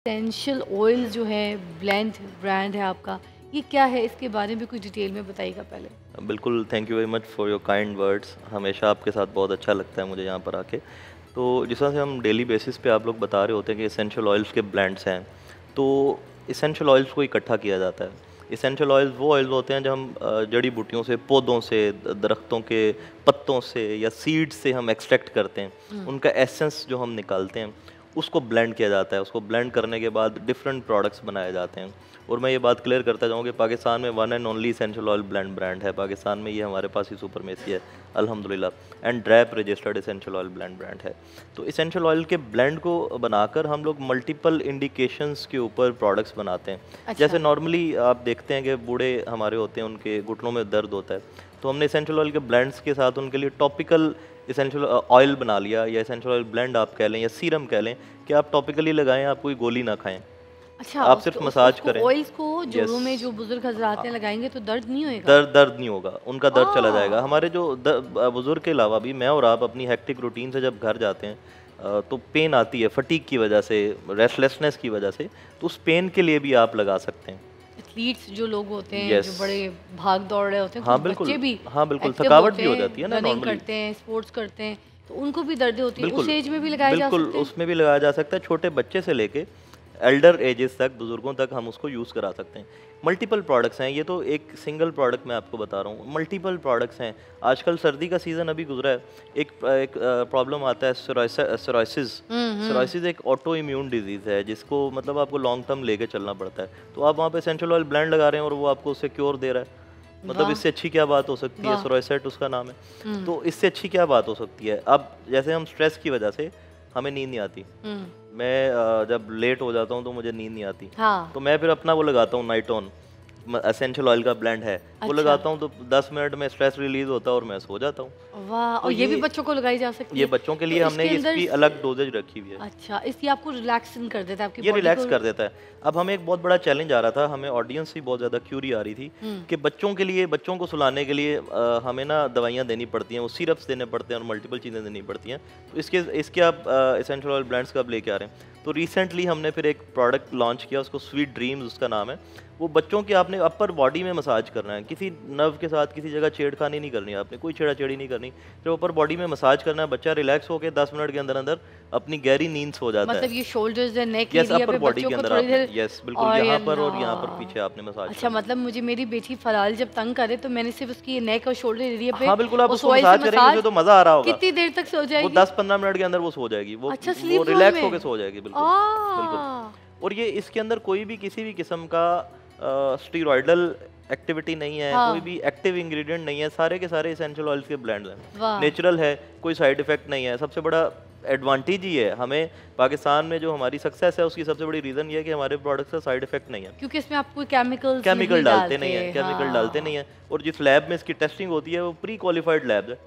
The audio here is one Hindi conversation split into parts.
एसेंशियल ऑयल जो है ब्लेंड ब्रांड है आपका, ये क्या है? इसके बारे में कुछ डिटेल में बताइएगा पहले। बिल्कुल, thank you very much for your kind words. हमेशा आपके साथ बहुत अच्छा लगता है मुझे यहाँ पर आके। तो जिस तरह से हम डेली बेसिस पे आप लोग बता रहे होते हैं कि एसेंशियल ऑयल्स के ब्लेंड्स हैं, तो एसेंशियल ऑयल्स को इकट्ठा किया जाता है। एसेंशियल ऑयल्स वो ऑयल्स होते हैं जब हम जड़ी बूटियों से, पौधों से, दरख्तों के पत्तों से या सीड्स से हम एक्सट्रैक्ट करते हैं। उनका एसेंस जो हम निकालते हैं, उसको ब्लेंड किया जाता है। उसको ब्लेंड करने के बाद डिफरेंट प्रोडक्ट्स बनाए जाते हैं। और मैं ये बात क्लियर करता जाऊँ कि पाकिस्तान में one and only essential oil blend brand है। पाकिस्तान में ये हमारे पास ही सुपरमेसी है अल्हम्दुलिल्लाह, एंड ड्रैप registered essential oil blend brand है। तो एसेंशियल ऑयल के ब्लेंड को बनाकर हम लोग मल्टीपल इंडिकेशंस के ऊपर प्रोडक्ट्स बनाते हैं। अच्छा। जैसे नॉर्मली आप देखते हैं कि बूढ़े हमारे होते हैं, उनके घुटनों में दर्द होता है, तो हमने एसेंशियल ऑयल के ब्लेंड्स के साथ उनके लिए टॉपिकल एसेंशियल ऑयल बना लिया, या एसेंशियल ऑयल ब्लेंड आप कह लें या सीरम कह लें, कि आप टॉपिकली लगाएं, आप कोई गोली ना खाएं, अच्छा, आप सिर्फ मसाज करें। ऑयल्स को जोड़ों में यस, जो बुजुर्ग हजरात हैं लगाएंगे तो दर्द नहीं होएगा? दर्द नहीं होगा, उनका दर्द चला जाएगा। आ हमारे जो बुजुर्ग के अलावा भी मैं और आप अपनी हेक्टिक रूटीन से जब घर जाते हैं, तो पेन आती है फटीक की वजह से, रेस्टलेसनेस की वजह से, तो उस पेन के लिए भी आप लगा सकते हैं। एथलीट्स जो लोग होते हैं, यस, जो बड़े भाग दौड़ रहे होते हैं, हाँ कुछ बिल्कुल, बच्चे भी हाँ बिल्कुल, एक्टिव थकावट होते भी हो हैं, जाती है ना रनिंग नॉर्मली। करते हैं, स्पोर्ट्स करते हैं, तो उनको भी दर्दें होती हैं। उस बिल्कुल, एज में भी लगाए जा बिल्कुल सकते हैं? उसमें भी लगाया जा सकता है। छोटे बच्चे से लेके एल्डर एजेस तक, बुजुर्गों तक हम उसको यूज़ करा सकते हैं। मल्टीपल प्रोडक्ट्स हैं, ये तो एक सिंगल प्रोडक्ट मैं आपको बता रहा हूँ, मल्टीपल प्रोडक्ट्स हैं। आजकल सर्दी का सीज़न अभी गुजरा है, एक प्रॉब्लम आता है सोराइसिस। हम्म। सोराइसिस एक ऑटो इम्यून डिजीज़ है, जिसको मतलब आपको लॉन्ग टर्म लेके चलना पड़ता है। तो आप वहाँ पे एसेंशियल ऑयल ब्लेंड लगा रहे हैं और वो आपको उससे क्योर दे रहा है। मतलब वाह इससे अच्छी क्या बात हो सकती है? वाह। सोराइसेट उसका नाम है। हम्म तो इससे अच्छी क्या बात हो सकती है? अब जैसे हम स्ट्रेस की वजह से हमें नींद नहीं आती, हम्म। मैं जब लेट हो जाता हूँ तो मुझे नींद नहीं आती, हाँ। तो मैं फिर अपना वो लगाता हूँ नाइट ऑन, एसेंशियल ऑयल का ब्लेंड है, वो अच्छा। लगाता हूँ तो 10 मिनट में स्ट्रेस रिलीज होता है और मैं सो जाता हूँ। वाह, तो और ये भी बच्चों को लगाई जा सकती ये है? बच्चों के तो लिए हमने इसके अंदर इसकी अलग डोजेज रखी हुई है। अच्छा, इसलिए आपको रिलैक्सन कर देता है आपकी ये बॉडी रिलैक्स को? कर देता है। अब हमें एक बहुत बड़ा चैलेंज आ रहा था, हमें ऑडियंस से बहुत ज़्यादा क्यूरी आ रही थी हम्म। कि बच्चों के लिए, बच्चों को सुलाने के लिए हमें ना दवाइयाँ देनी पड़ती हैं, वो सिरप्स देने पड़ते हैं और मल्टीपल चीज़ें देनी पड़ती हैं। तो इसके इसके आप एसेंशियल ऑयल ब्लेंड्स कब लेके आ रहे हैं? तो रिसेंटली हमने फिर एक प्रोडक्ट लॉन्च किया, उसको स्वीट ड्रीम्स उसका नाम है। वो बच्चों के आपने अपर बॉडी में मसाज करना है, किसी नर्व के साथ किसी जगह छेड़खानी नहीं करनी है आपने, कोई छेड़ाछेड़ी नहीं करनी। जब अपर बॉडी में मसाज करना है, बच्चा रिलैक्स होकर 10 मिनट के अंदर अंदर अपनी गहरी नींद सो जाता है। मतलब ये shoulders and neck yes, area upper पे बॉडी बच्चों के को अंदर थोड़ी आपने, देर। यस बिल्कुल, और यहाँ पर और यहाँ पर अल्लाह। पीछे आपने मसाज अच्छा, करना है। मतलब मुझे मेरी बेटी फराल जब तंग करे तो मैंने सिर्फ उसकी नेक और शोल्डर एरिया पे हाँ बिल्कुल, आप उस उसको ऑयल मसाज से करेंगे, उसे मसाज। तो मजा आ रहा होगा। कितनी देर तक सो वो जाएगी? 10-15 मिनट के अंदर वो सो जाएगी, अच्छा, वो स्लीप जोन रिलैक्स में? होके सो जाएगी, बिल्कुल बिल्कुल। आ और ये इसके अंदर कोई भी किसी भी किस्म का स्टीरॉयडल एक्टिविटी नहीं है, कोई हाँ। भी एक्टिव इंग्रेडिएंट नहीं है, सारे के सारे एसेंशियल ऑयल्स के ब्लेंड हैं, वाह। नेचुरल है, कोई साइड इफेक्ट नहीं है। सबसे बड़ा एडवांटेज ही है हमें, पाकिस्तान में जो हमारी सक्सेस है उसकी सबसे बड़ी रीज़न ये है कि हमारे प्रोडक्ट्स का साइड इफेक्ट नहीं है। क्योंकि इसमें आप कोई केमिकल्स केमिकल नहीं डालते नहीं है, केमिकल हाँ। डालते नहीं है। और जिस लैब में इसकी टेस्टिंग होती है वो प्री क्वालिफाइड लैब है,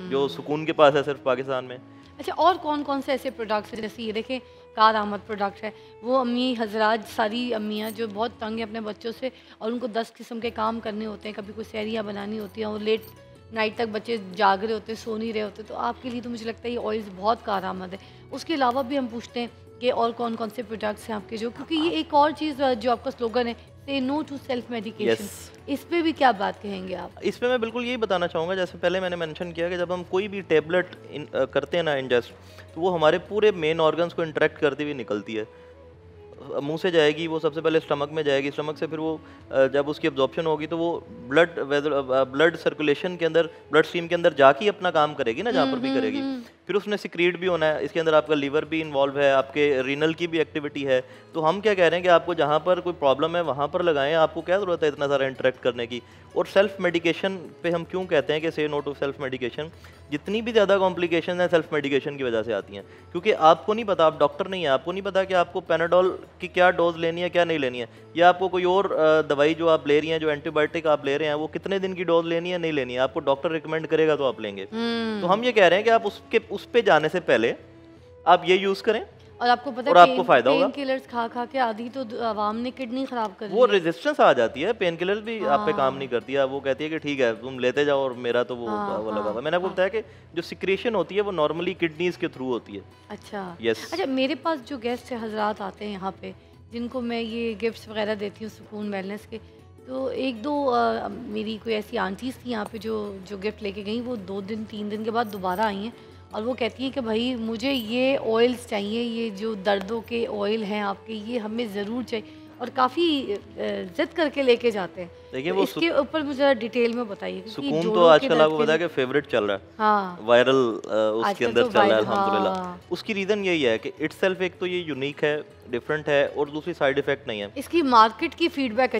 जो हम्म। सुकून के पास है सिर्फ पाकिस्तान में। अच्छा, और कौन कौन से ऐसे प्रोडक्ट्स हैं? जैसे ये देखें, कार आमद प्रोडक्ट है, वो अम्मी हजरात, सारी अम्मियाँ जो बहुत तंग है अपने बच्चों से और उनको 10 किस्म के काम करने होते हैं, कभी कोई सैरियाँ बनानी होती हैं और लेट नाइट तक बच्चे जाग रहे होते हैं, सो नहीं रहे होते, तो आपके लिए तो मुझे लगता है ये ऑयल्स बहुत कारआमद है। उसके अलावा भी हम पूछते हैं कि और कौन कौन से प्रोडक्ट्स हैं आपके, जो क्योंकि ये एक और चीज़ जो आपका स्लोगन है, say no to self medication, yes, इस पे भी क्या बात कहेंगे आप? इसमें मैं बिल्कुल यही बताना चाहूँगा, जैसे पहले मैंने मेंशन किया कि जब हम कोई भी टेबलेट करते हैं ना इंजेस्ट, तो वो हमारे पूरे मेन ऑर्गन्स को इंटरेक्ट करती हुई निकलती है। मुंह से जाएगी, वो सबसे पहले स्टमक में जाएगी, स्टमक से फिर वो जब उसकी एब्जॉर्प्शन होगी तो वो ब्लड सर्कुलेशन के अंदर, ब्लड स्ट्रीम के अंदर जाके ही अपना काम करेगी ना, जहाँ पर भी करेगी। फिर उसने सिक्रीट भी होना है, इसके अंदर आपका लीवर भी इन्वॉल्व है, आपके रीनल की भी एक्टिविटी है। तो हम क्या कह रहे हैं कि आपको जहाँ पर कोई प्रॉब्लम है वहाँ पर लगाएं, आपको क्या ज़रूरत है इतना सारा इंटरेक्ट करने की। और सेल्फ मेडिकेशन पे हम क्यों कहते हैं कि से नो टू सेल्फ मेडिकेशन? जितनी भी ज़्यादा कॉम्प्लिकेशन है सेल्फ मेडिकेशन की वजह से आती हैं, क्योंकि आपको नहीं पता, आप डॉक्टर नहीं है, आपको नहीं पता कि आपको पैनाडोल की क्या डोज लेनी है, क्या नहीं लेनी है, या आपको कोई और दवाई जो आप ले रही हैं, जो एंटीबायोटिक आप ले रहे हैं, वो कितने दिन की डोज लेनी है, नहीं लेनी है, आपको डॉक्टर रिकमेंड करेगा तो आप लेंगे। तो हम ये कह रहे हैं कि आप उस पे जाने से पहले आप ये यूज़ करें, और आपको पता और है आपको फ़ायदा होगा। पेन किलर्स खा खा के आधी तो आवाम ने किडनी खराब कर वो ली है। रेजिस्टेंस आ जाती है, पेन किलर भी आप पे काम नहीं हाँ करती है। वो कहती है कि ठीक है तुम लेते जाओ और मेरा तो हाँ वो लगा हाँ हुआ है। मैंने आपको हाँ। बताया कि जो सिक्रेशन होती है वो नॉर्मली किडनीज के थ्रू होती है। अच्छा यस। अच्छा, मेरे पास जो गेस्ट हजरात आते हैं यहाँ पे, जिनको मैं ये गिफ्ट्स वगैरह देती हूँ सुकून वेलनेस के, तो एक दो मेरी कोई ऐसी आंटीज़ थी यहाँ पे जो जो गिफ्ट लेके गई, वो 2 दिन 3 दिन के बाद दोबारा आई हैं और वो कहती हैं कि भाई मुझे ये ऑयल्स चाहिए, ये जो दर्दों के ऑयल हैं आपके, ये हमें ज़रूर चाहिए, और काफ़ी ज़िद करके लेके जाते हैं। देखिए तो वो इसके ऊपर मुझे ज़रा डिटेल में बताइए, क्योंकि सुकून तो जोड़ों के आजकल दर्द आपको के पता है लिए। कि फेवरेट चल रहा है, हाँ वायरल उसके आजकल अंदर तो चल रहा है वायरल, अल्हम्दुलिल्लाह। हाँ। उसकी रीज़न यही है कि इट्सेल्फ एक तो ये यूनिक है, डिफरेंट है, और दूसरी साइड इफेक्ट नहीं है। इसकी मार्केट की फीडबैक